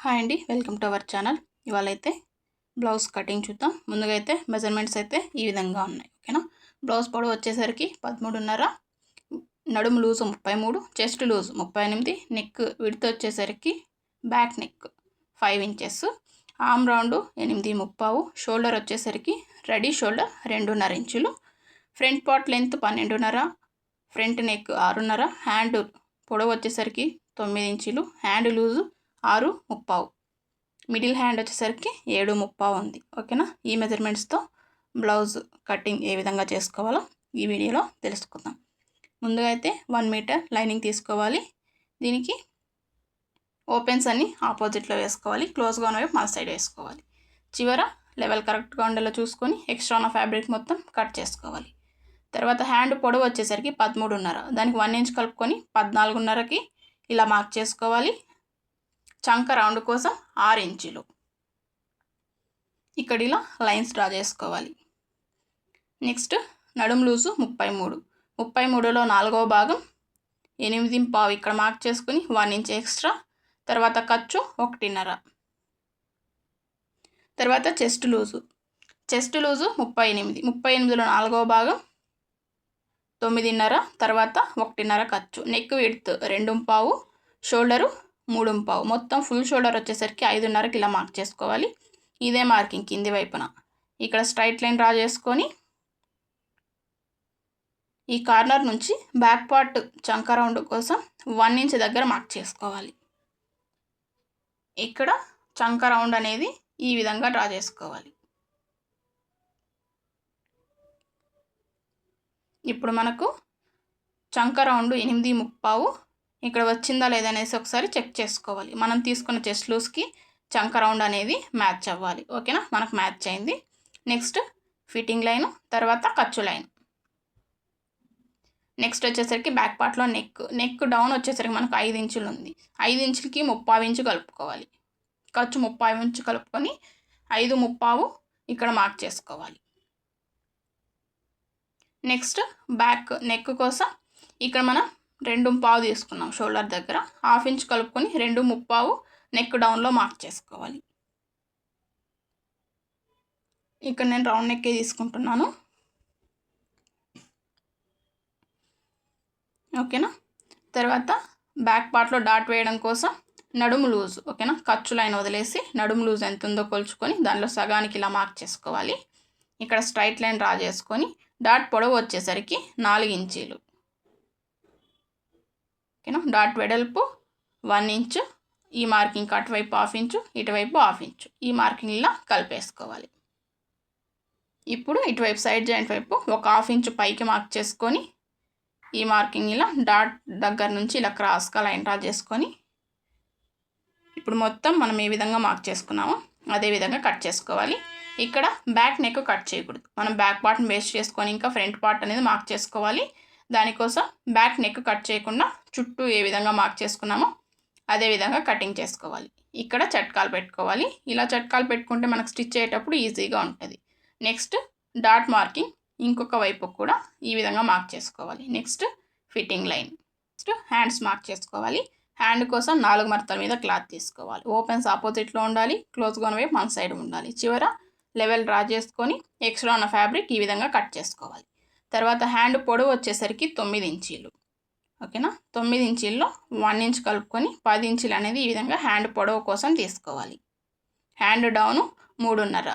Hi అండి, welcome to our channel. ఇవాళ అయితే బ్లౌజ్ కటింగ్ చూద్దాం. ముందుగా అయితే మెజర్మెంట్స్ అయితే ఈ విధంగా ఉన్నాయి. ఓకేనా. బ్లౌజ్ పొడవు వచ్చేసరికి 13.5, నడుము loose 33, chest loose 38, neck width వచ్చేసరికి back neck 5 inches, arm round 8.5, shoulder వచ్చేసరికి రెడీ షోల్డర్ 2.5 ఇంచులు, front part length 12.5, front neck 6.5, hand పొడవు వచ్చేసరికి 9 ఇంచులు, హ్యాండ్ లూజు 6.5, మిడిల్ హ్యాండ్ వచ్చేసరికి 7.5 ఉంది. ఓకేనా. ఈ మెజర్మెంట్స్తో బ్లౌజ్ కటింగ్ ఏ విధంగా చేసుకోవాలో ఈ వీడియోలో తెలుసుకుందాం. ముందుగా అయితే 1 మీటర్ లైనింగ్ తీసుకోవాలి. దీనికి ఓపెన్స్ అన్ని ఆపోజిట్లో వేసుకోవాలి. క్లోజ్గా ఉన్న వైపు మన సైడ్ వేసుకోవాలి. చివర లెవెల్ కరెక్ట్గా ఉండేలా చూసుకొని ఎక్స్ట్రా ఉన్న ఫ్యాబ్రిక్ మొత్తం కట్ చేసుకోవాలి. తర్వాత హ్యాండ్ పొడవు వచ్చేసరికి 13.5, దానికి 1 ఇంచ్ కలుపుకొని 14.5కి ఇలా మార్క్ చేసుకోవాలి. చంక రౌండ్ కోసం 6 ఇంచులు ఇక్కడ ఇలా లైన్స్ డ్రా చేసుకోవాలి. నెక్స్ట్ నడుము లూజు 33, 33లో 4వ భాగం 8.5 ఇక్కడ మార్క్ చేసుకుని 1 ఇంచ్ ఎక్స్ట్రా. తర్వాత ఖర్చు 1.5. తర్వాత చెస్ట్ లూజు 38, 38లో 4వ భాగం 9.5, తర్వాత 1.5 ఖర్చు. నెక్ విడ్త్ 2.5, షోల్డరు 3.5, మొత్తం ఫుల్ షోల్డర్ వచ్చేసరికి 5.5కి ఇలా మార్క్ చేసుకోవాలి. ఇదే మార్కింగ్ కింది వైపున ఇక్కడ స్ట్రైట్ లైన్ డ్రా చేసుకొని ఈ కార్నర్ నుంచి బ్యాక్ పార్ట్ చంక రౌండ్ కోసం 1 ఇంచ్ దగ్గర మార్క్ చేసుకోవాలి. ఇక్కడ చంక రౌండ్ అనేది ఈ విధంగా డ్రా చేసుకోవాలి. ఇప్పుడు మనకు చంక రౌండ్ 8.5 ఇక్కడ వచ్చిందా లేదనేసి ఒకసారి చెక్ చేసుకోవాలి. మనం తీసుకున్న చెస్ట్ లూజ్కి చంక రౌండ్ అనేది మ్యాచ్ అవ్వాలి. ఓకేనా. మనకు మ్యాచ్ అయింది. నెక్స్ట్ ఫిట్టింగ్ లైన్, తర్వాత ఖర్చు లైన్. నెక్స్ట్ వచ్చేసరికి బ్యాక్ పార్ట్లో నెక్ డౌన్ వచ్చేసరికి మనకు 5 ఇంచులు ఉంది. 5 ఇంచులకి 30 ఇంచు కలుపుకోవాలి. ఖర్చు 30 ఇంచు కలుపుకొని 5.5 ఇక్కడ మార్క్ చేసుకోవాలి. నెక్స్ట్ బ్యాక్ నెక్ కోసం ఇక్కడ మనం 2.5 తీసుకున్నాం. షోల్డర్ దగ్గర 1/2 ఇంచ్ కలుపుకొని 2.5 నెక్ డౌన్లో మార్క్ చేసుకోవాలి. ఇక్కడ నేను రౌండ్ నెక్కే తీసుకుంటున్నాను. ఓకేనా. తర్వాత బ్యాక్ పార్ట్లో డాట్ వేయడం కోసం నడుము లూజ్. ఓకేనా. ఖర్చు లైన్ వదిలేసి నడుము లూజ్ ఎంత ఉందో కొలుచుకొని దానిలో సగానికి ఇలా మార్క్ చేసుకోవాలి. ఇక్కడ స్ట్రైట్ లైన్ డ్రా చేసుకొని డాట్ పొడవు వచ్చేసరికి 4 ఇంచీలు. ఓకేనా. డాట్ వెడల్పు 1 ఇంచు, ఈ మార్కింగ్ అటువైపు 1/2 ఇంచు, ఇటువైపు 1/2 ఇంచు, ఈ మార్కింగ్ ఇలా కలిపేసుకోవాలి. ఇప్పుడు ఇటువైపు సైడ్ జాయింట్ వైపు ఒక 1/2 ఇంచు పైకి మార్క్ చేసుకొని ఈ మార్కింగ్ ఇలా డాట్ దగ్గర నుంచి ఇలా క్రాస్గా లైన్ డ్రా చేసుకొని ఇప్పుడు మొత్తం మనం ఏ విధంగా మార్క్ చేసుకున్నామో అదే విధంగా కట్ చేసుకోవాలి. ఇక్కడ బ్యాక్ నెక్ కట్ చేయకూడదు. మనం బ్యాక్ పార్ట్ని బేస్ చేసుకొని ఇంకా ఫ్రంట్ పార్ట్ అనేది మార్క్ చేసుకోవాలి. దానికోసం బ్యాక్ నెక్ కట్ చేయకుండా చుట్టూ ఏ విధంగా మార్క్ చేసుకున్నామో అదే విధంగా కటింగ్ చేసుకోవాలి. ఇక్కడ చట్కాలు పెట్టుకోవాలి. ఇలా చట్కాలు పెట్టుకుంటే మనకు స్టిచ్ అయ్యేటప్పుడు ఈజీగా ఉంటుంది. నెక్స్ట్ డాట్ మార్కింగ్ ఇంకొక వైపు కూడా ఈ విధంగా మార్క్ చేసుకోవాలి. Next fitting line. Next hands mark చేసుకోవాలి. హ్యాండ్ కోసం 4 మడతల మీద క్లాత్ తీసుకోవాలి. ఓపెన్స్ ఆపోజిట్లో ఉండాలి, క్లోజ్గా ఉన్న వైపు మన సైడ్ ఉండాలి. చివర లెవెల్ డ్రా చేసుకొని ఎక్స్ట్రా ఉన్న ఫ్యాబ్రిక్ ఈ విధంగా కట్ చేసుకోవాలి. తర్వాత హ్యాండ్ పొడవు వచ్చేసరికి 9 ఇంచీలు. ఓకేనా. 9 ఇంచీల్లో 1 ఇంచ్ కలుపుకొని 10 ఇంచీలు అనేది ఈ విధంగా హ్యాండ్ పొడవు కోసం తీసుకోవాలి. Hand down 3.5.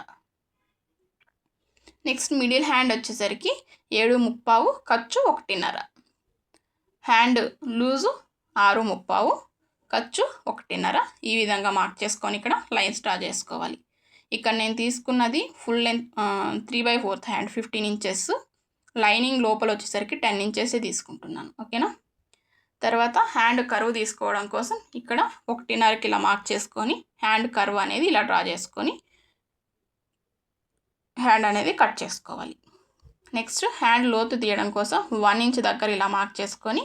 Next middle hand వచ్చేసరికి 7.5, ఖర్చు 1.5. హ్యాండ్ లూజు 6.5, ఖర్చు 1.5. ఈ విధంగా మార్క్ చేసుకొని ఇక్కడ లైన్స్ డ్రా చేసుకోవాలి. ఇక్కడ నేను తీసుకున్నది full length 3/4 hand 15 inches. Lining లోపల వచ్చేసరికి 10 ఇంచెస్ తీసుకుంటున్నాను. ఓకేనా. తర్వాత హ్యాండ్ కర్వ్ తీసుకోవడం కోసం ఇక్కడ 1.5కి ఇలా మార్క్ చేసుకొని హ్యాండ్ కర్వ్ అనేది ఇలా డ్రా చేసుకొని హ్యాండ్ అనేది కట్ చేసుకోవాలి. నెక్స్ట్ హ్యాండ్ లోతు తీయడం కోసం 1 ఇంచ్ దగ్గర ఇలా మార్క్ చేసుకొని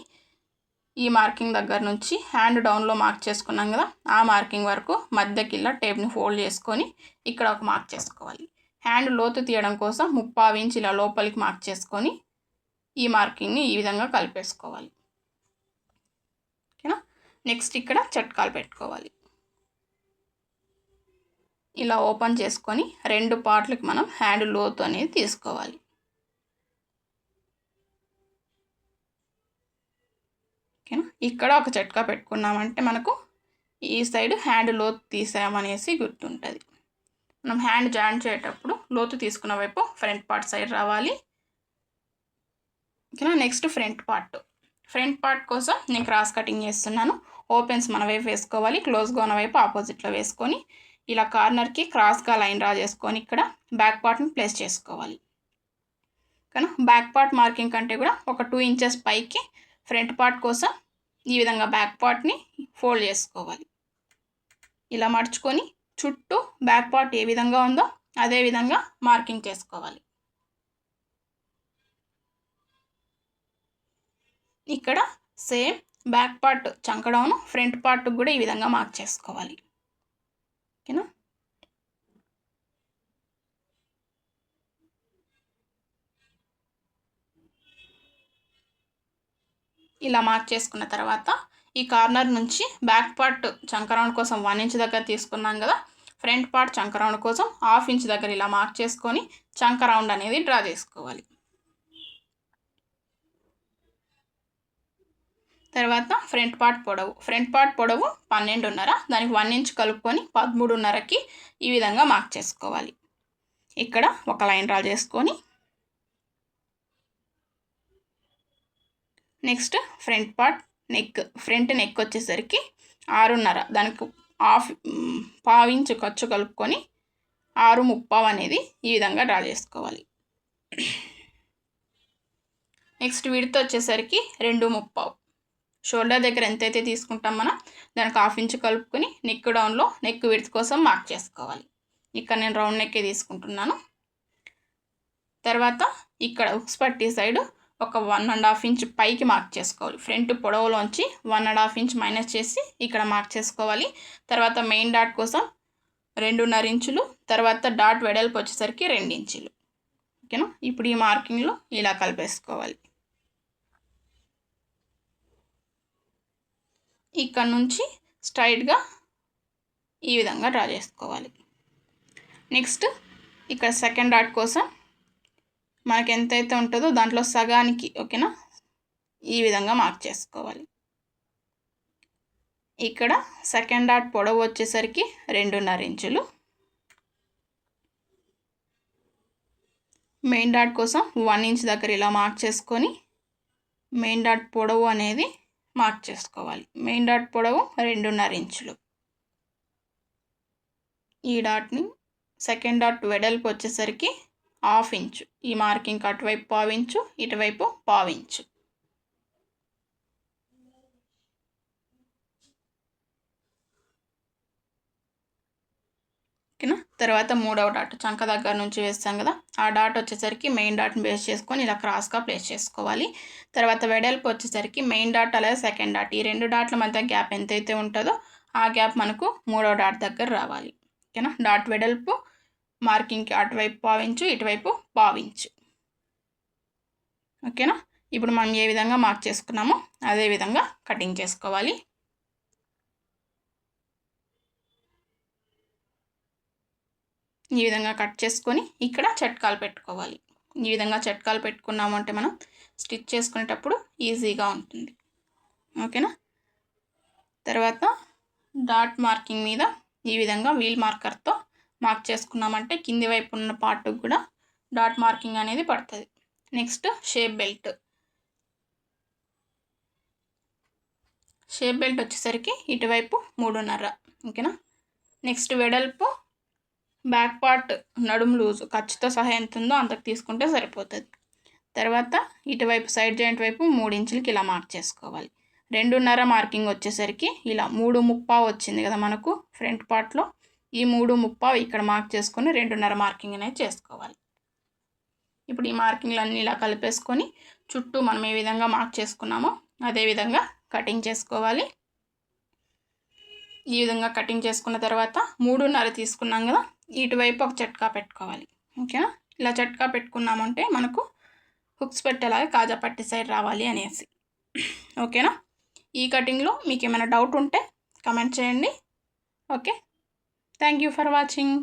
ఈ మార్కింగ్ దగ్గర నుంచి హ్యాండ్ డౌన్లో మార్క్ చేసుకున్నాం కదా, ఆ మార్కింగ్ వరకు మధ్యకి ఇలా టేప్ని ఫోల్డ్ చేసుకొని ఇక్కడ ఒక మార్క్ చేసుకోవాలి. హ్యాండ్ లోతు తీయడం కోసం 3/4 ఇంచ్ ఇలా లోపలికి మార్క్ చేసుకొని ఈ మార్కింగ్ని ఈ విధంగా కలిపేసుకోవాలి. ఓకేనా. నెక్స్ట్ ఇక్కడ చట్కాలు పెట్టుకోవాలి. ఇలా ఓపెన్ చేసుకొని 2 పార్ట్లకి మనం హ్యాండ్ లోతు అనేది తీసుకోవాలి. ఓకేనా. ఇక్కడ ఒక చిట్కా పెట్టుకున్నామంటే మనకు ఈ సైడ్ హ్యాండ్ లోతు తీసామనేసి గుర్తుంటుంది. మనం హ్యాండ్ జాయిన్ చేసేటప్పుడు లోతు తీసుకున్న వైపు ఫ్రంట్ పార్ట్ సైడ్ రావాలి. ఓకేనా. నెక్స్ట్ ఫ్రంట్ పార్ట్ కోసం నేను క్రాస్ కటింగ్ చేస్తున్నాను. ఓపెన్స్ మన వైపు వేసుకోవాలి, క్లోజ్గా ఉన్న వైపు ఆపోజిట్లో వేసుకొని ఇలా కార్నర్కి క్రాస్గా లైన్ డ్రా చేసుకొని ఇక్కడ బ్యాక్ పార్ట్ని ప్లేస్ చేసుకోవాలి. కానీ బ్యాక్ పార్ట్ మార్కింగ్ కంటే కూడా ఒక 2 ఇంచెస్ పైకి ఫ్రంట్ పార్ట్ కోసం ఈ విధంగా బ్యాక్ పార్ట్ని ఫోల్డ్ చేసుకోవాలి. ఇలా మడుచుకొని చుట్టూ బ్యాక్ పార్ట్ ఏ విధంగా ఉందో అదే విధంగా మార్కింగ్ చేసుకోవాలి. ఇక్కడ సేమ్ బ్యాక్ పార్ట్ చంకడౌన్ ఫ్రంట్ పార్ట్ కూడా ఈ విధంగా మార్క్ చేసుకోవాలి. ఓకేనా. ఇలా మార్క్ చేసుకున్న తర్వాత ఈ కార్నర్ నుంచి బ్యాక్ పార్ట్ చంకరౌండ్ కోసం 1 ఇంచ్ దగ్గర తీసుకున్నాం కదా, ఫ్రంట్ పార్ట్ చంకరౌండ్ కోసం 1/2 ఇంచ్ దగ్గర ఇలా మార్క్ చేసుకొని చంకరౌండ్ అనేది డ్రా చేసుకోవాలి. తర్వాత ఫ్రంట్ పార్ట్ పొడవు 12.5, దానికి 1 ఇంచ్ కలుపుకొని 13.5కి ఈ విధంగా మార్క్ చేసుకోవాలి. ఇక్కడ ఒక లైన్ డ్రా చేసుకొని నెక్స్ట్ ఫ్రంట్ నెక్ వచ్చేసరికి 6.5, దానికి పావు ఇంచు ఖర్చు కలుపుకొని 6.35 అనేది ఈ విధంగా డ్రా చేసుకోవాలి. నెక్స్ట్ విడ్త్ వచ్చేసరికి 2.35. షోల్డర్ దగ్గర ఎంతైతే తీసుకుంటాం మనం దానికి 1/2 ఇంచ్ కలుపుకొని నెక్ డౌన్లో నెక్ విడ్త్ కోసం మార్క్ చేసుకోవాలి. ఇక్కడ నేను రౌండ్ నెక్కే తీసుకుంటున్నాను. తర్వాత ఇక్కడ ఉక్స్ పట్టీ సైడ్ ఒక 1.5 ఇంచ్ పైకి మార్క్ చేసుకోవాలి. ఫ్రంట్ పొడవులోంచి 1.5 ఇంచ్ మైనస్ చేసి ఇక్కడ మార్క్ చేసుకోవాలి. తర్వాత మెయిన్ డాట్ కోసం 2.5 ఇంచులు, తర్వాత డాట్ వెడల్పు వచ్చేసరికి 2 ఇంచులు. ఓకేనా. ఇప్పుడు ఈ మార్కింగ్లో ఇలా కలిపేసుకోవాలి. ఇక్కడ నుంచి స్ట్రైట్గా ఈ విధంగా డ్రా చేసుకోవాలి. నెక్స్ట్ ఇక్కడ సెకండ్ డాట్ కోసం మనకి ఎంతైతే ఉంటుందో దాంట్లో సగానికి ఓకేనా ఈ విధంగా మార్క్ చేసుకోవాలి. ఇక్కడ సెకండ్ డాట్ పొడవు వచ్చేసరికి 2.5 ఇంచులు. మెయిన్ డాట్ కోసం 1 ఇంచ్ దగ్గర ఇలా మార్క్ చేసుకొని మెయిన్ డాట్ పొడవు అనేది మార్క్ చేసుకోవాలి. మెయిన్ డాట్ పొడవు 2.5 ఇంచులు. ఈ డాట్ని సెకండ్ డాట్ వెడల్పు వచ్చేసరికి 1/2 ఇంచు. ఈ మార్కింగ్ అటువైపు 1/2 ఇంచు, ఇటువైపు 1/2 ఇంచు. ఓకేనా. తర్వాత మూడవ డాట్ చంక దగ్గర నుంచి వేస్తాం కదా, ఆ డాట్ వచ్చేసరికి మెయిన్ డాట్ని బేస్ చేసుకొని ఇలా క్రాస్గా ప్లేస్ చేసుకోవాలి. తర్వాత వెడల్పు వచ్చేసరికి మెయిన్ డాట్ అలాగే సెకండ్ డాట్ ఈ 2 డాట్ల మధ్య గ్యాప్ ఎంతైతే ఉంటుందో ఆ గ్యాప్ మనకు మూడవ డాట్ దగ్గర రావాలి. ఓకేనా. డాట్ వెడల్పు మార్కింగ్కి అటువైపు 1/2 ఇంచు, ఇటువైపు 1/2 ఇంచు. ఓకేనా. ఇప్పుడు మనం ఏ విధంగా మార్క్ చేసుకున్నామో అదే విధంగా కటింగ్ చేసుకోవాలి. ఈ విధంగా కట్ చేసుకొని ఇక్కడ చట్కాలు పెట్టుకోవాలి. ఈ విధంగా చట్కాలు పెట్టుకున్నామంటే మనం స్టిచ్ చేసుకునేటప్పుడు ఈజీగా ఉంటుంది. ఓకేనా. తర్వాత డాట్ మార్కింగ్ మీద ఈ విధంగా వీల్ మార్కర్తో మార్క్ చేసుకున్నామంటే కింది వైపు ఉన్న పార్ట్కి కూడా డాట్ మార్కింగ్ అనేది పడుతుంది. నెక్స్ట్ షేప్ బెల్ట్ వచ్చేసరికి ఇటువైపు 3.5. ఓకేనా. నెక్స్ట్ వెడల్పు బ్యాక్ పార్ట్ నడుము లూజు ఖర్చుతో సహా ఎంత ఉందో అంతకు తీసుకుంటే సరిపోతుంది. తర్వాత ఇటువైపు సైడ్ జాయింట్ వైపు 3 ఇంచులకి ఇలా మార్క్ చేసుకోవాలి. 2.5 మార్కింగ్ వచ్చేసరికి ఇలా 3.35 వచ్చింది కదా మనకు ఫ్రంట్ పార్ట్లో, ఈ 3.35 ఇక్కడ మార్క్ చేసుకొని 2.5 మార్కింగ్ అనేది చేసుకోవాలి. ఇప్పుడు ఈ మార్కింగ్లన్నీ ఇలా కలిపేసుకొని చుట్టూ మనం ఏ విధంగా మార్క్ చేసుకున్నామో అదే విధంగా కటింగ్ చేసుకోవాలి. ఈ విధంగా కటింగ్ చేసుకున్న తర్వాత 3.5 తీసుకున్నాం కదా, ఇటువైపు ఒక చట్కా పెట్టుకోవాలి. ఓకేనా. ఇలా చట్కా పెట్టుకున్నామంటే మనకు హుక్స్ పెట్టేలాగా కాజా పట్టి సైడ్ రావాలి అనేసి. ఓకేనా. ఈ కటింగ్లో మీకు ఏమైనా డౌట్ ఉంటే కమెంట్ చేయండి. Okay. Thank you for watching.